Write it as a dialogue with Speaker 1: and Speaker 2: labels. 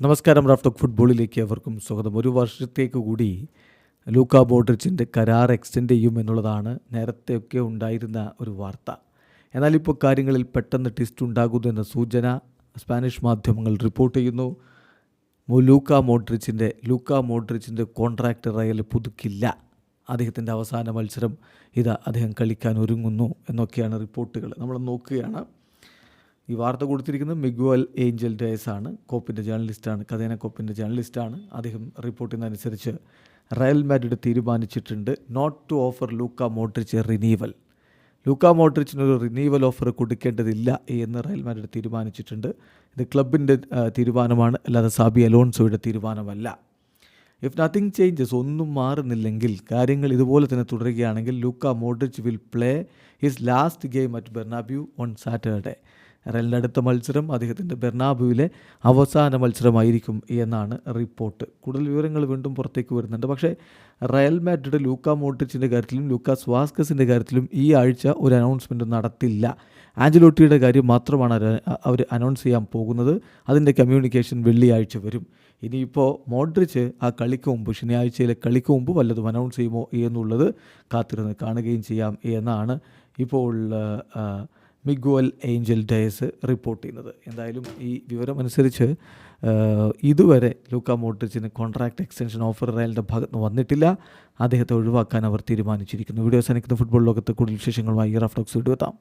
Speaker 1: നമസ്കാരം. റാഫ്റ്റോക്ക് ഫുട്ബോളിലേക്ക് അവർക്കും സ്വാഗതം. ഒരു വർഷത്തേക്ക് കൂടി ലൂക്ക മോഡ്രിച്ചിൻ്റെ കരാർ എക്സ്റ്റെൻഡ് ചെയ്യും എന്നുള്ളതാണ് നേരത്തെയൊക്കെ ഉണ്ടായിരുന്ന ഒരു വാർത്ത. എന്നാൽ ഇപ്പോൾ കാര്യങ്ങളിൽ പെട്ടെന്ന് ട്വിസ്റ്റ് ഉണ്ടാകുന്നു എന്ന സൂചന സ്പാനിഷ് മാധ്യമങ്ങൾ റിപ്പോർട്ട് ചെയ്യുന്നു. ലൂക്ക മോഡ്രിച്ചിൻ്റെ കോൺട്രാക്റ്റ് റയൽ പുതുക്കില്ല. അദ്ദേഹത്തിൻ്റെ അവസാന മത്സരം അദ്ദേഹം കളിക്കാൻ ഒരുങ്ങുന്നു എന്നൊക്കെയാണ് റിപ്പോർട്ടുകൾ. നമ്മൾ നോക്കുകയാണ്. ഈ വാർത്ത കൊടുത്തിരിക്കുന്നത് മിഗ്വൽ ഏഞ്ചൽ ഡയസ് ആണ്. കോപ്പിൻ്റെ ജേർണലിസ്റ്റാണ്, കഥേന കോപ്പിൻ്റെ ജേർണലിസ്റ്റാണ്. അദ്ദേഹം റിപ്പോർട്ട് ചെയ്യുന്നതനുസരിച്ച് റയൽ മാഡ്രിഡ് തീരുമാനിച്ചിട്ടുണ്ട് not to offer Luka Modric renewal. Luka മോഡ്രിച്ചിനൊരു റിനീവൽ ഓഫർ കൊടുക്കേണ്ടതില്ല എന്ന് റയൽ മാഡ്രിഡ് തീരുമാനിച്ചിട്ടുണ്ട്. ഇത് ക്ലബിൻ്റെ തീരുമാനമാണ്, അല്ലാതെ സാബി അലോൺസോയുടെ തീരുമാനമല്ല. ഇഫ് നത്തിങ് ചേഞ്ചസ്, ഒന്നും മാറുന്നില്ലെങ്കിൽ, കാര്യങ്ങൾ ഇതുപോലെ തന്നെ തുടരുകയാണെങ്കിൽ Luka Modric will play his last game at Bernabeu on Saturday. റയലിൻ്റെ അടുത്ത മത്സരം അദ്ദേഹത്തിൻ്റെ ബെർണാബ്യൂവിലെ അവസാന മത്സരമായിരിക്കും എന്നാണ് റിപ്പോർട്ട്. കൂടുതൽ വിവരങ്ങൾ വീണ്ടും പുറത്തേക്ക് വരുന്നുണ്ട്. പക്ഷേ റയൽ മാഡ്രിഡ് ലൂക്ക മോഡ്രിച്ചിൻ്റെ കാര്യത്തിലും ലൂക്കാസ് വാസ്കസിൻ്റെ കാര്യത്തിലും ഈ ആഴ്ച ഒരു അനൗൺസ്മെൻറ്റ് നടത്തില്ല. ആഞ്ചലോട്ടിയുടെ കാര്യം മാത്രമാണ് അവർ അനൗൺസ് ചെയ്യാൻ പോകുന്നത്. അതിൻ്റെ കമ്മ്യൂണിക്കേഷൻ വെള്ളിയാഴ്ച വരും. ഇനിയിപ്പോൾ മോഡ്രിച്ച് ആ കളിക്ക് മുമ്പ്, ശനിയാഴ്ചയിലെ കളിക്ക് മുമ്പ് വല്ലതും അനൗൺസ് ചെയ്യുമോ എന്നുള്ളത് കാത്തിരുന്ന് കാണുകയും ചെയ്യാം എന്നാണ് ഇപ്പോൾ മിഗ്വൽ ഏഞ്ചൽ ഡയസ് റിപ്പോർട്ട് ചെയ്യുന്നത്. എന്തായാലും ഈ വിവരമനുസരിച്ച് ഇതുവരെ ലൂക്ക മോഡ്രിച്ചിന് കോൺട്രാക്റ്റ് എക്സ്റ്റൻഷൻ ഓഫർ റയലിൻ്റെ ഭാഗത്ത് നിന്ന് വന്നിട്ടില്ല. അദ്ദേഹത്തെ ഒഴിവാക്കാൻ അവർ തീരുമാനിച്ചിരിക്കുന്നു. വീഡിയോ അവസാനിക്കുന്ന ഫുട്ബോൾ ലോകത്ത് കൂടുതൽ വിശേഷങ്ങളുമായി റാഫ്റ്റോക്സ് വീഡിയോ എത്താം.